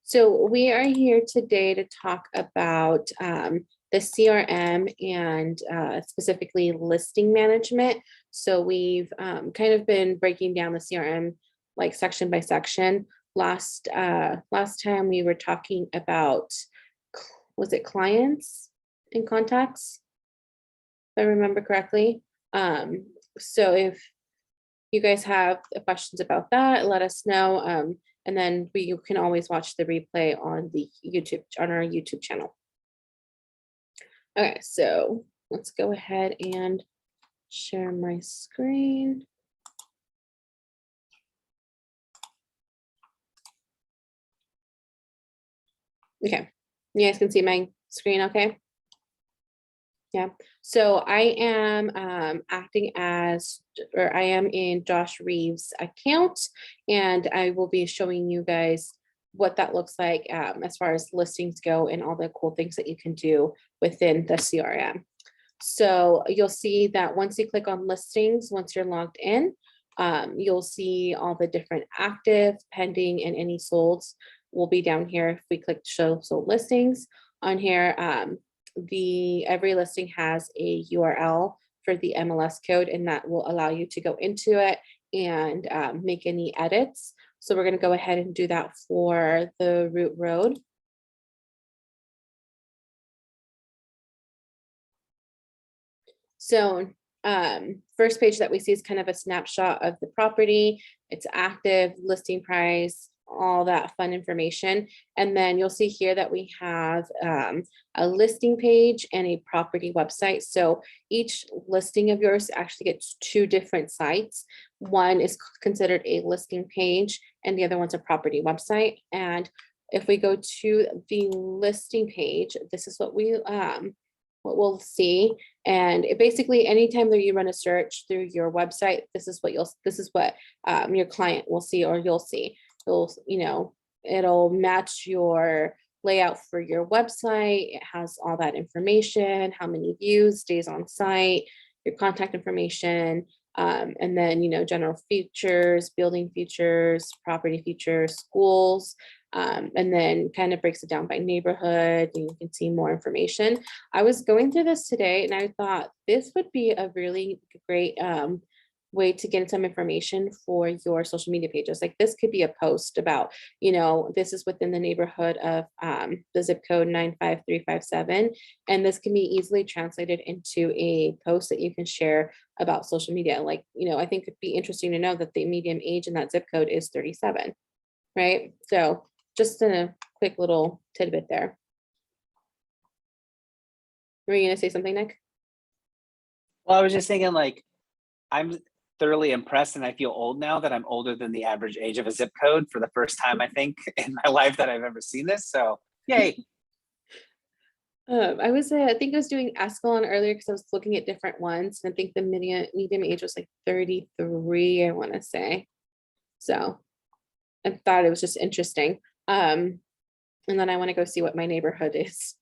So we are here today to talk about the CRM and specifically listing management. So we've kind of been breaking down the CRM like section by section. Last time we were talking about, was it clients and contacts, if I remember correctly. So if you guys have questions about that, let us know. And then you can always watch the replay on our YouTube channel. Okay, so let's go ahead and share my screen. Okay, you guys can see my screen okay? Yeah, so I am acting as, or I am in Josh Reeves' account, and I will be showing you guys what that looks like as far as listings go and all the cool things that you can do within the CRM. So you'll see that once you click on listings, once you're logged in, you'll see all the different active, pending, and any solds will be down here. If we click show sold listings on here, every listing has a URL for the MLS code, and that will allow you to go into it and make any edits. So we're going to go ahead and do that for the root road. So first page that we see is kind of a snapshot of the property. It's active, listing price, all that fun information. And then you'll see here that we have a listing page and a property website. So each listing of yours actually gets two different sites. One is considered a listing page and the other one's a property website. And if we go to the listing page, this is what we'll see. And it basically, anytime that you run a search through your website, this is what your client will see, or you'll see. It'll match your layout for your website. It has all that information, how many views, days on site, your contact information, and then, general features, building features, property features, schools, and then kind of breaks it down by neighborhood, and you can see more information. I was going through this today and I thought this would be a really great way to get some information for your social media pages. Like this could be a post about, this is within the neighborhood of the zip code 95357. And this can be easily translated into a post that you can share about social media. Like, I think it'd be interesting to know that the median age in that zip code is 37, right? So just a quick little tidbit there. Were you gonna say something, Nick? Well, I was just thinking, like, I'm thoroughly impressed, and I feel old now that I'm older than the average age of a zip code for the first time, I think, in my life that I've ever seen this. So, yay. I think I was doing Escalon earlier because I was looking at different ones. And I think the median age was like 33, I want to say. So I thought it was just interesting. And then I want to go see what my neighborhood is.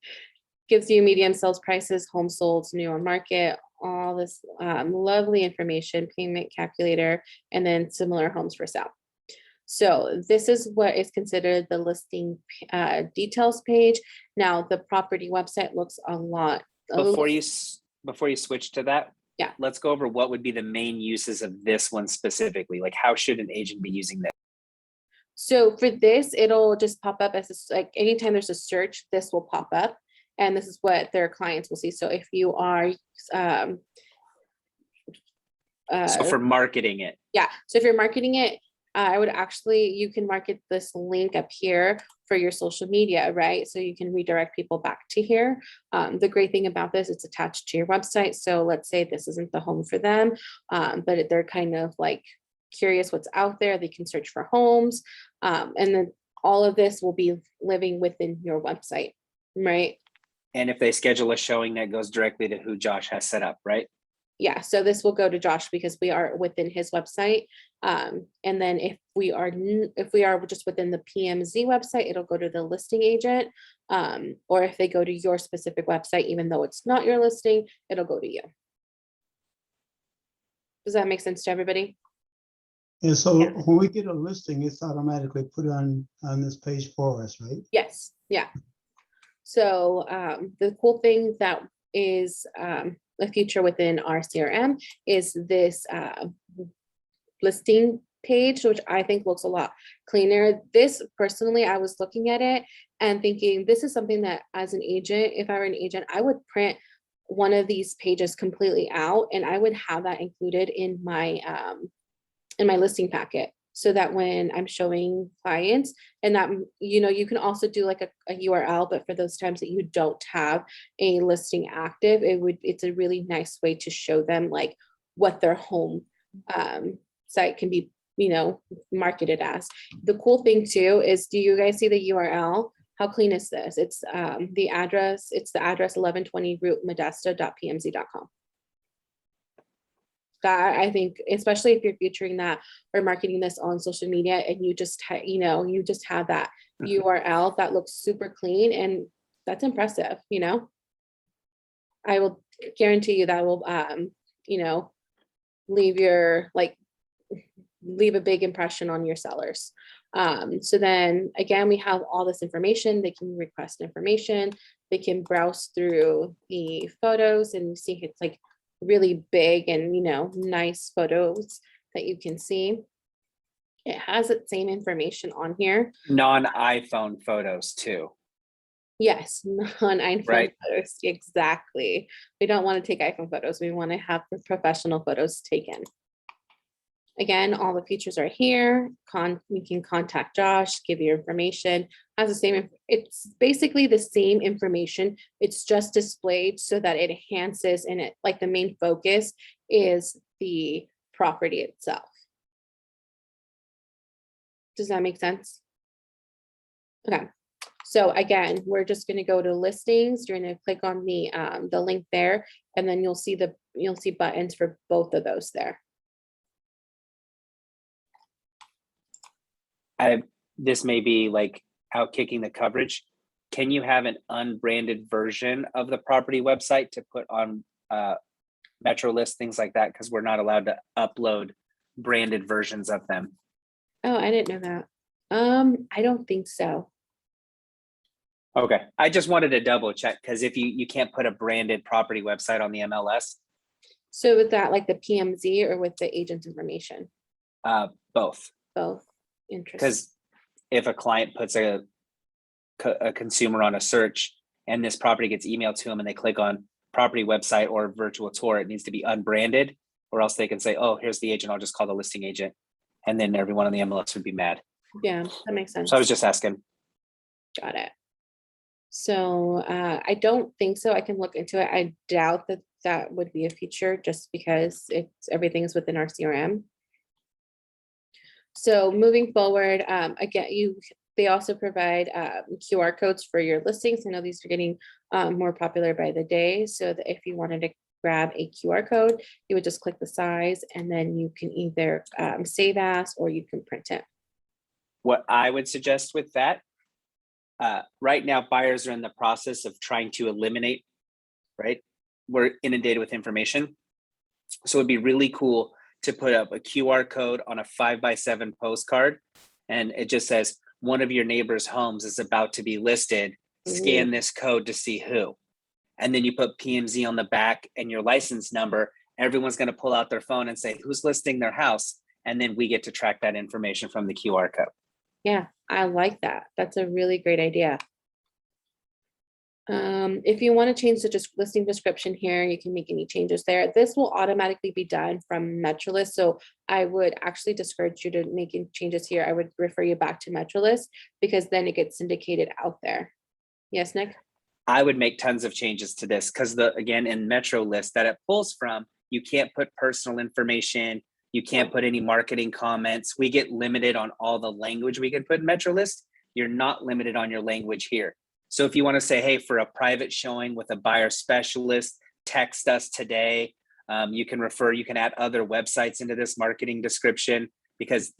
Gives you median sales prices, home sold, new on market, all this lovely information, payment calculator, and then similar homes for sale. So this is what is considered the listing details page. Now the property website looks Before you switch to that, yeah, let's go over what would be the main uses of this one specifically. Like, how should an agent be using this? So for this, it'll just pop up as like anytime there's a search, this will pop up. And this is what their clients will see. So if you are So for marketing it. Yeah. So if you're marketing it, you can market this link up here for your social media, right? So you can redirect people back to here. The great thing about this, it's attached to your website. So let's say this isn't the home for them, but they're kind of like curious what's out there. They can search for homes. And then all of this will be living within your website, right? And if they schedule a showing, that goes directly to who Josh has set up, right? Yeah, so this will go to Josh because we are within his website. And then if we are just within the PMZ website, it'll go to the listing agent. Or if they go to your specific website, even though it's not your listing, it'll go to you. Does that make sense to everybody? And so Yeah. when we get a listing, it's automatically put on this page for us, right? Yes, yeah. So the cool thing that is a feature within our CRM is this listing page, which I think looks a lot cleaner. This personally, I was looking at it and thinking this is something that as an agent, if I were an agent, I would print one of these pages completely out and I would have that included in my listing packet so that when I'm showing clients and that, you know, you can also do like a URL, but for those times that you don't have a listing active, it's a really nice way to show them like what their home site can be, you know, marketed as. The cool thing too is, do you guys see the URL? How clean is this? It's the address 1120 route modesto.pmz.com. That I think, especially if you're featuring that or marketing this on social media and you just you just have that URL that looks super clean, and that's impressive. You know, I will guarantee you that will you know, leave a big impression on your sellers. So then again, we have all this information. They can request information. They can browse through the photos and see it's like really big and, you know, nice photos that you can see. It has the same information on here. Non-iPhone photos too. Yes, non-iPhone Right. photos. Exactly. We don't want to take iPhone photos. We want to have professional photos taken. Again, all the features are here. You can contact Josh, give your information. Has the same, it's basically the same information. It's just displayed so that it enhances, and it like the main focus is the property itself. Does that make sense? Okay. So again, we're just going to go to listings. You're going to click on the link there, and then you'll see buttons for both of those there. This may be like outkicking the coverage. Can you have an unbranded version of the property website to put on Metro List, things like that? Because we're not allowed to upload branded versions of them. Oh, I didn't know that. I don't think so. Okay, I just wanted to double check, because if you can't put a branded property website on the MLS. So with that, like the PMZ or with the agent's information? Both. Both. Interesting. Because if a client puts a consumer on a search and this property gets emailed to them and they click on property website or virtual tour, it needs to be unbranded, or else they can say, oh, here's the agent, I'll just call the listing agent. And then everyone on the MLS would be mad. Yeah, that makes sense. So I was just asking. Got it. So I don't think so. I can look into it. I doubt that would be a feature just because everything is within our CRM. So moving forward, again, they also provide QR codes for your listings. I know these are getting more popular by the day. So that if you wanted to grab a QR code, you would just click the size and then you can either save as or you can print it. What I would suggest with that, right now, buyers are in the process of trying to eliminate, right? We're inundated with information. So it'd be really cool to put up a QR code on a 5x7 postcard. And it just says, one of your neighbor's homes is about to be listed. Scan this code to see who. And then you put PMZ on the back and your license number. Everyone's going to pull out their phone and say, who's listing their house? And then we get to track that information from the QR code. Yeah, I like that. That's a really great idea. If you want to change the listing description here, you can make any changes there. This will automatically be done from MetroList. So I would actually discourage you to making changes here. I would refer you back to MetroList because then it gets syndicated out there. Yes, Nick? I would make tons of changes to this because again, in MetroList that it pulls from, you can't put personal information. You can't put any marketing comments. We get limited on all the language we can put in MetroList. You're not limited on your language here. So if you want to say, hey, for a private showing with a buyer specialist, text us today. You can add other websites into this marketing description because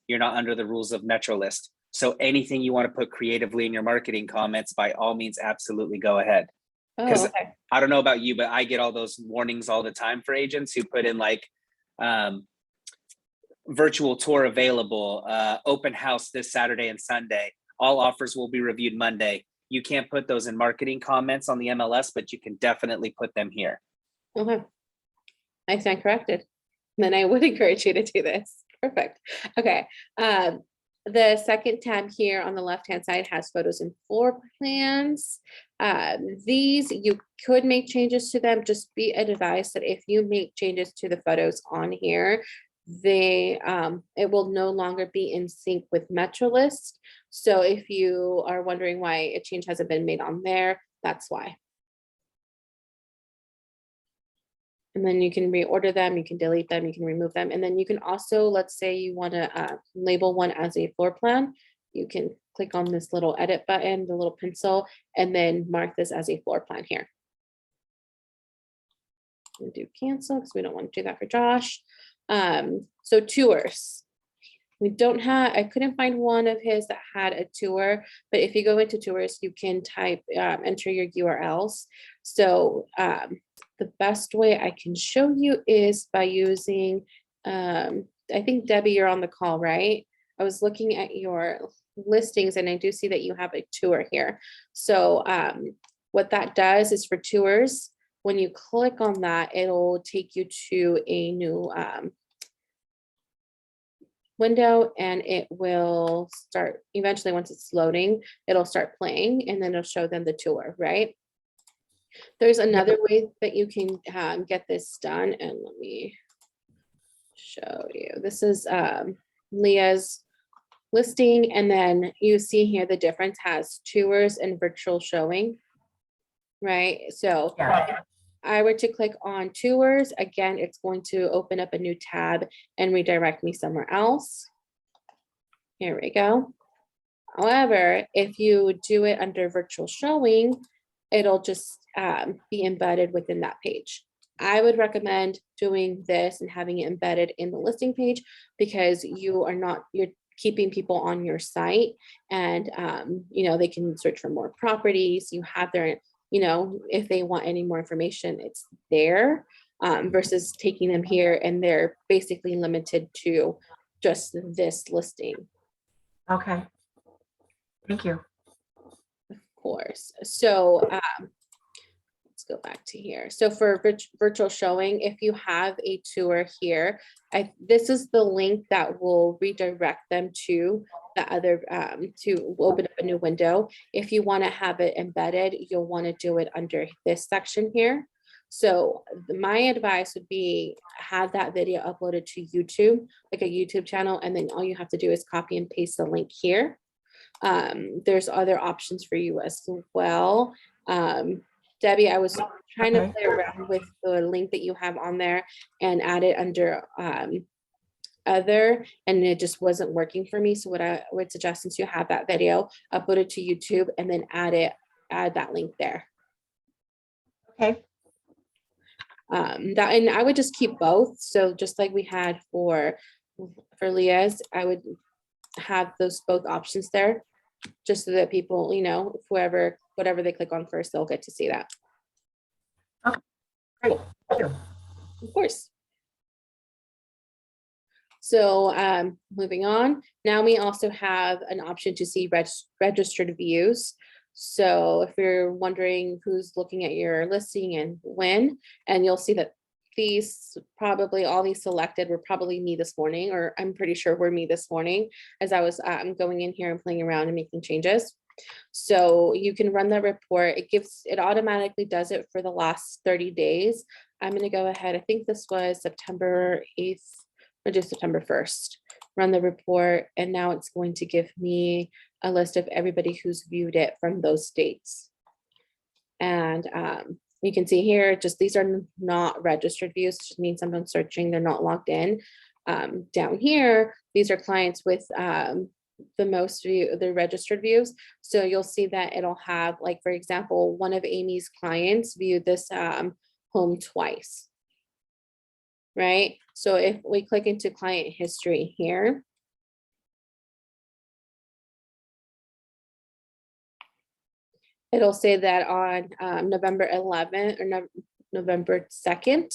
you're not under the rules of MetroList. So anything you want to put creatively in your marketing comments, by all means, absolutely go ahead. Because okay. I don't know about you, but I get all those warnings all the time for agents who put in like virtual tour available, open house this Saturday and Sunday. All offers will be reviewed Monday. You can't put those in marketing comments on the MLS, but you can definitely put them here. Okay. I stand corrected. Then I would encourage you to do this. Perfect. Okay. The second tab here on the left-hand side has photos and floor plans. These, you could make changes to them. Just be advised that if you make changes to the photos on here, it will no longer be in sync with MetroList. So if you are wondering why a change hasn't been made on there, that's why. And then you can reorder them, you can delete them, you can remove them. And then you can also, let's say you want to label one as a floor plan. You can click on this little edit button, the little pencil, and then mark this as a floor plan here. And do cancel because we don't want to do that for Josh. So tours. We don't have, I couldn't find one of his that had a tour, but if you go into tours, you can type, enter your URLs. So the best way I can show you is by using, I think Debbie, you're on the call, right? I was looking at your listings and I do see that you have a tour here. So what that does is for tours, when you click on that, it'll take you to a new window and it will start eventually. Once it's loading, it'll start playing and then it'll show them the tour, right? There's another way that you can get this done, and let me show you. This is Leah's listing, and then you see here the difference has tours and virtual showing, right? So if I were to click on tours, again, it's going to open up a new tab and redirect me somewhere else. Here we go. However, if you do it under virtual showing, it'll just be embedded within that page. I would recommend doing this and having it embedded in the listing page because you're keeping people on your site and they can search for more properties. You have their, if they want any more information, it's there versus taking them here and they're basically limited to just this listing. Okay. Thank you. Of course. So let's go back to here. So for virtual showing, if you have a tour here, this is the link that will redirect them to the other, to open up a new window. If you want to have it embedded, you'll want to do it under this section here. So my advice would be have that video uploaded to YouTube, like a YouTube channel, and then all you have to do is copy and paste the link here. There's other options for you as well. Debbie, I was trying to play around with the link that you have on there and add it under other, and it just wasn't working for me. So what I would suggest, since you have that video, upload it to YouTube and then add that link there. Okay. And I would just keep both. So just like we had for Leah's, I would have those both options there, just so that people, whatever they click on first, they'll get to see that. Okay, great. Thank you. Of course. So moving on, now we also have an option to see registered views. So if you're wondering who's looking at your listing and when, and you'll see that all these selected were probably me this morning, or I'm pretty sure were me this morning as I was going in here and playing around and making changes. So you can run the report. It automatically does it for the last 30 days. I'm going to go ahead. I think this was September 8th or just September 1st. Run the report. And now it's going to give me a list of everybody who's viewed it from those dates. And you can see here, just these are not registered views, which means someone's searching, they're not logged in. Down here, these are clients with the most the registered views. So you'll see that it'll have, like, for example, one of Amy's clients viewed this home twice, right? So if we click into client history here, it'll say that on November 11th or November 2nd,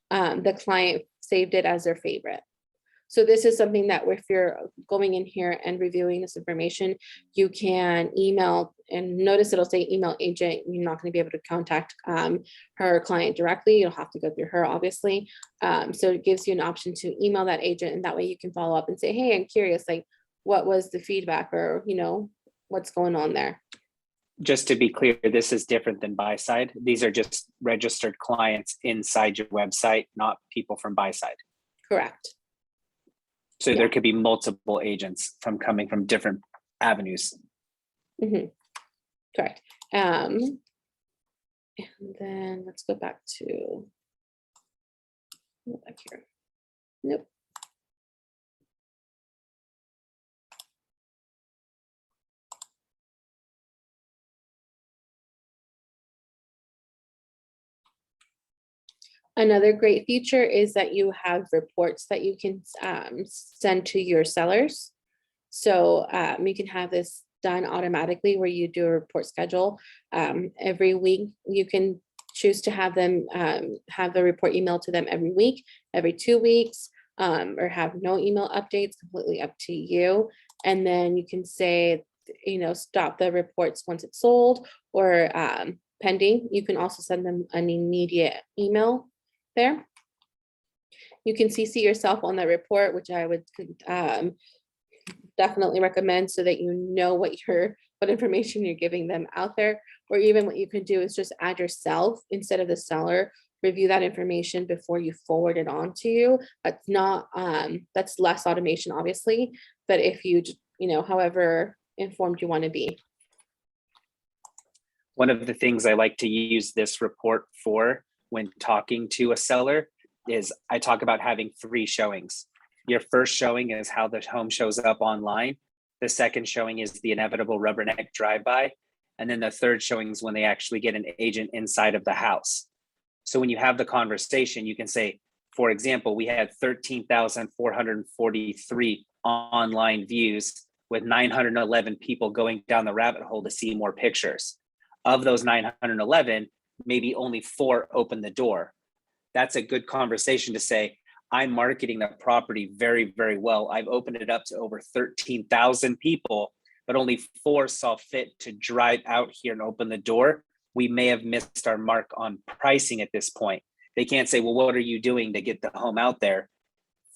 the client saved it as their favorite. So this is something that if you're going in here and reviewing this information, you can email, and notice it'll say email agent. You're not going to be able to contact her client directly. You'll have to go through her, obviously. So it gives you an option to email that agent, and that way you can follow up and say, hey, I'm curious, like, what was the feedback, or, what's going on there? Just to be clear, this is different than buy side. These are just registered clients inside your website, not people from buy side. Correct. So Yeah. there could be multiple agents coming from different avenues. Mhm. Correct. And then let's go back to back here. Nope. Another great feature is that you have reports that you can send to your sellers. So you can have this done automatically where you do a report schedule. Every week, you can choose to have them have the report emailed to them every week, every 2 weeks, or have no email updates, completely up to you. And then you can say, stop the reports once it's sold, or pending. You can also send them an immediate email there. You can CC yourself on that report, which I would definitely recommend, so that you know what information you're giving them out there. Or even what you can do is just add yourself instead of the seller, review that information before you forward it on to you. That's not that's less automation, obviously, but if you however informed you want to be. One of the things I like to use this report for when talking to a seller is I talk about having 3 showings. Your first showing is how the home shows up online. The second showing is the inevitable rubberneck drive-by. And then the third showing is when they actually get an agent inside of the house. So when you have the conversation, you can say, for example, we had 13,443 online views with 911 people going down the rabbit hole to see more pictures. Of those 911, maybe only 4 opened the door. That's a good conversation to say, I'm marketing the property very, very well. I've opened it up to over 13,000 people, but only 4 saw fit to drive out here and open the door. We may have missed our mark on pricing at this point. They can't say, well, what are you doing to get the home out there?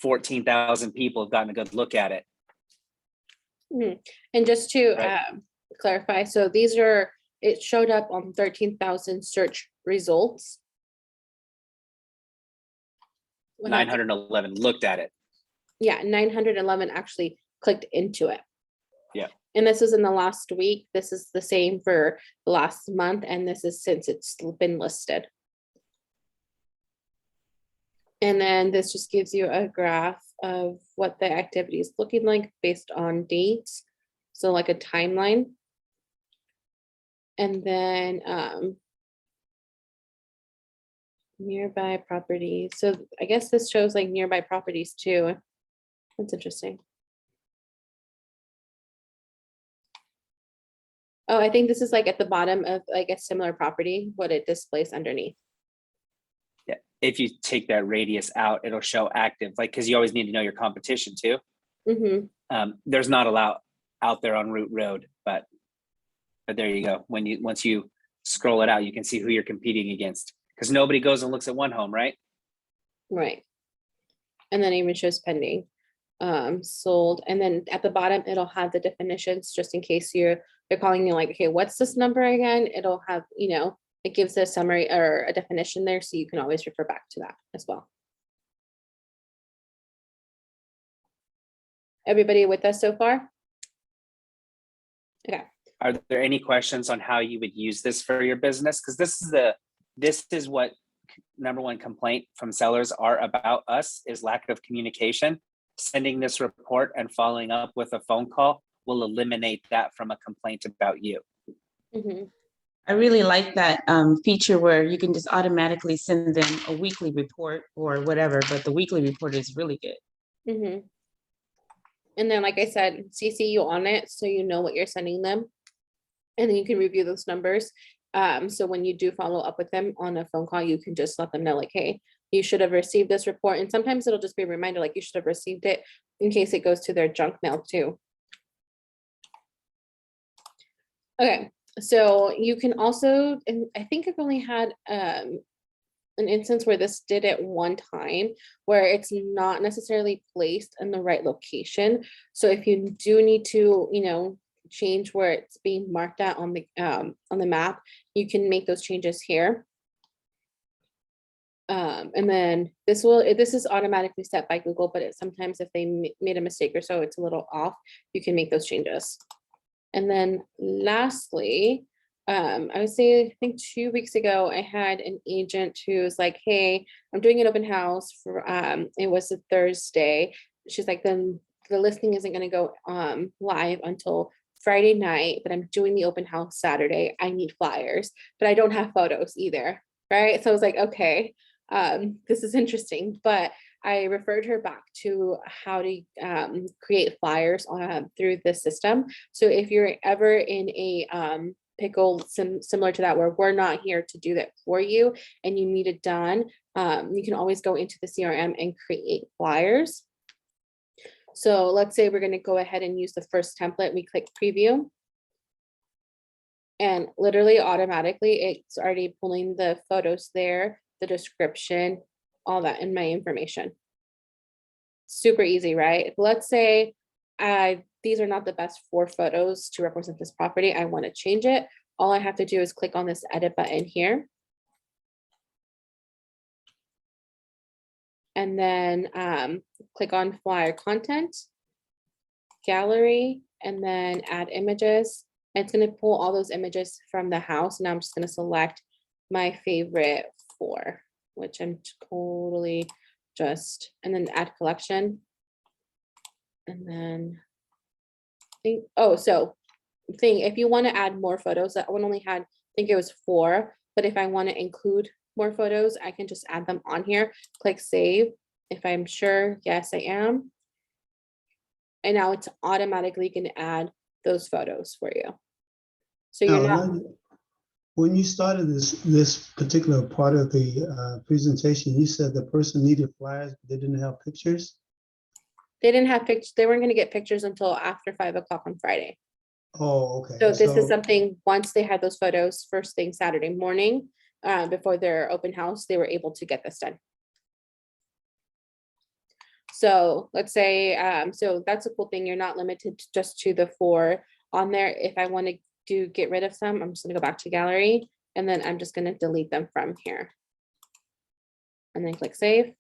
14,000 people have gotten a good look at it. And just to Right. clarify, so it showed up on 13,000 search results. 911 looked at it. Yeah, 911 actually clicked into it. Yeah. And this is in the last week. This is the same for the last month, and this is since it's been listed. And then this just gives you a graph of what the activity is looking like based on dates. So like a timeline. And then nearby properties. So I guess this shows like nearby properties too. That's interesting. Oh, I think this is like at the bottom of like a similar property, what it displays underneath. Yeah. If you take that radius out, it'll show active, like, because you always need to know your competition too. Mm-hmm. There's not a lot out there on Route Road, but there you go. Once you scroll it out, you can see who you're competing against, because nobody goes and looks at one home, right? Right. And then it even shows pending, sold. And then at the bottom, it'll have the definitions just in case they're calling you like, okay, what's this number again? It'll have, it gives a summary or a definition there, so you can always refer back to that as well. Everybody with us so far? Okay. Are there any questions on how you would use this for your business? Because this is what number one complaint from sellers are about us, is lack of communication. Sending this report and following up with a phone call will eliminate that from a complaint about you. Mm-hmm. I really like that feature where you can just automatically send them a weekly report or whatever, but the weekly report is really good. Mm-hmm. And then, like I said, CC you on it so you know what you're sending them. And then you can review those numbers. So when you do follow up with them on a phone call, you can just let them know like, hey, you should have received this report. And sometimes it'll just be a reminder, like you should have received it in case it goes to their junk mail too. Okay, so you can also, and I think I've only had an instance where this did it one time, where it's not necessarily placed in the right location. So if you do need to, you know, change where it's being marked at on the map, you can make those changes here. And then this is automatically set by Google, but sometimes if they made a mistake or so, it's a little off, you can make those changes. And then lastly, I would say, I think 2 weeks ago, I had an agent who was like, hey, I'm doing an open house for, it was a Thursday. She's like, then the listing isn't going to go live until Friday night, but I'm doing the open house Saturday. I need flyers, but I don't have photos either. Right. So I was like, okay, this is interesting, but I referred her back to how to create flyers through the system. So if you're ever in a pickle similar to that, where we're not here to do that for you and you need it done, you can always go into the CRM and create flyers. So let's say we're going to go ahead and use the first template. We click preview. And literally automatically, it's already pulling the photos there, the description, all that in my information. Super easy, right? Let's say these are not the best 4 photos to represent this property. I want to change it. All I have to do is click on this edit button here. And then click on flyer content, gallery, and then add images. And it's going to pull all those images from the house. Now I'm just going to select my favorite 4, which I'm totally just, and then add collection. And then if you want to add more photos, that one only had, I think it was 4, but if I want to include more photos, I can just add them on here, click save. If I'm sure, yes, I am. And now it's automatically going to add those photos for you. So you're not. When you started this particular part of the presentation, you said the person needed flyers, but they didn't have pictures. They didn't have pictures. They weren't going to get pictures until after 5 o'clock on Friday. Oh, okay. So this is something, once they had those photos first thing Saturday morning, before their open house, they were able to get this done. So let's say, so that's a cool thing. You're not limited just to the 4 on there. If I want to get rid of some, I'm just going to go back to gallery, and then I'm just going to delete them from here. And then click save,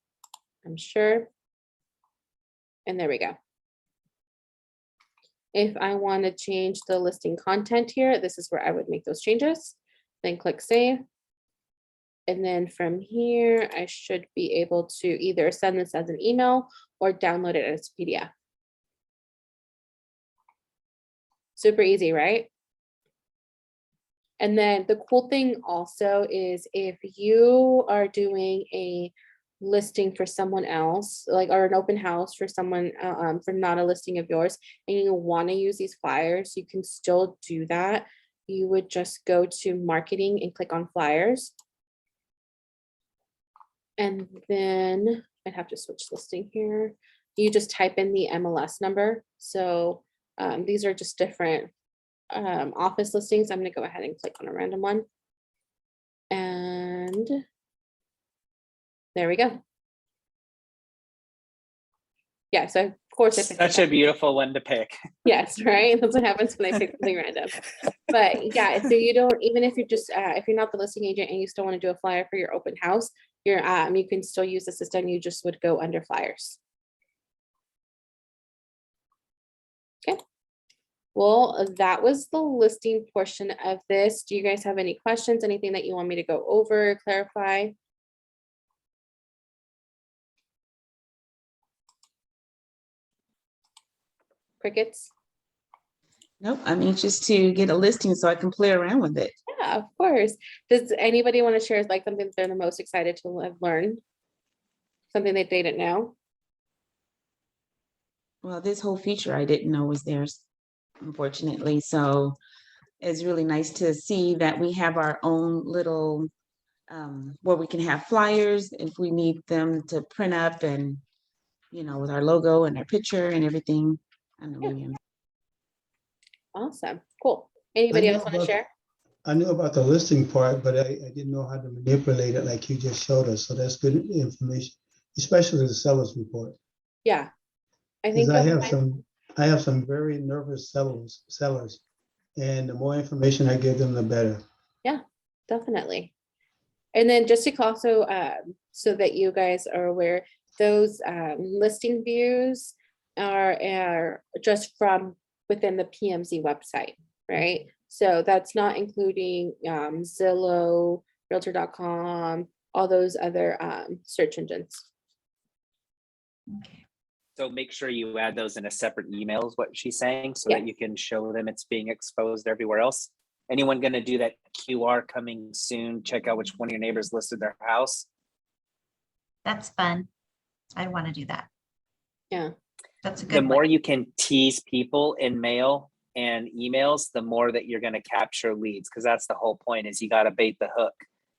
I'm sure. And there we go. If I want to change the listing content here, this is where I would make those changes. Then click save. And then from here, I should be able to either send this as an email or download it as a PDF. Super easy, right? And then the cool thing also is if you are doing a listing for someone else, like, or an open house for someone for not a listing of yours, and you want to use these flyers, you can still do that. You would just go to marketing and click on flyers. And then I'd have to switch listing here. You just type in the MLS number. So these are just different office listings. I'm going to go ahead and click on a random one. And there we go. Yeah, so of course I picked Such a beautiful one to pick. Yes, right. That's what happens when I pick something random. But yeah, so you don't, even if you're just if you're not the listing agent and you still want to do a flyer for your open house, you're you can still use the system. You just would go under flyers. Okay. Well, that was the listing portion of this. Do you guys have any questions? Anything that you want me to go over, clarify? Crickets? Nope, I'm anxious to get a listing so I can play around with it. Yeah, of course. Does anybody want to share like something that they're the most excited to have learned? Something that they didn't know? Well, this whole feature I didn't know was there, unfortunately. So it's really nice to see that we have our own little where we can have flyers if we need them to print up and, with our logo and our picture and everything. I don't know, maybe Awesome. Cool. Anybody know else want to about- share? I knew about the listing part, but I didn't know how to manipulate it like you just showed us. So that's good information, especially the seller's report. Yeah. I think Because you'll I have some very nervous sellers, and the more information I give them, the better. definitely. And then just to also, so that you guys are aware, those listing views are just from within the PMZ website, right? So that's not including Zillow, Realtor.com, all those other search engines. Okay. So make sure you add those in a separate email is what she's saying, so Yeah. that you can show them it's being exposed everywhere else. Anyone going to do that QR coming soon? Check out which one of your neighbors listed their house. That's fun. I want to do that. Yeah. That's a The good more one. you can tease people in mail and emails, the more that you're going to capture leads, because that's the whole point, is you got to bait the hook.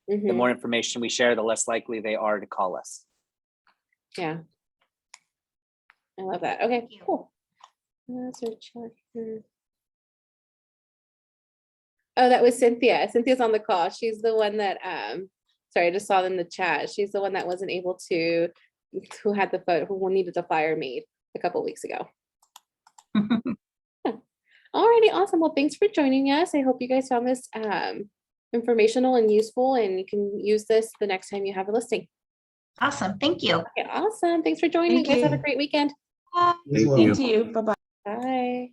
The Mhm. more information we share, the less likely they are to call us. Yeah. I love that. Okay, Thank you. cool. That's our chapter. Oh, that was Cynthia. Cynthia's on the call. She's the one that, sorry, I just saw in the chat. She's the one that wasn't able to, who had the photo, who needed the flyer made a couple weeks ago. Alrighty, awesome. Well, thanks for joining us. I hope you guys found this informational and useful, and you can use this the next time you have a listing. Awesome. Thank you. Okay, awesome. Thanks for joining. Thank Guys, have a you. great weekend. Bye. As well. Thank you. Bye-bye. Bye.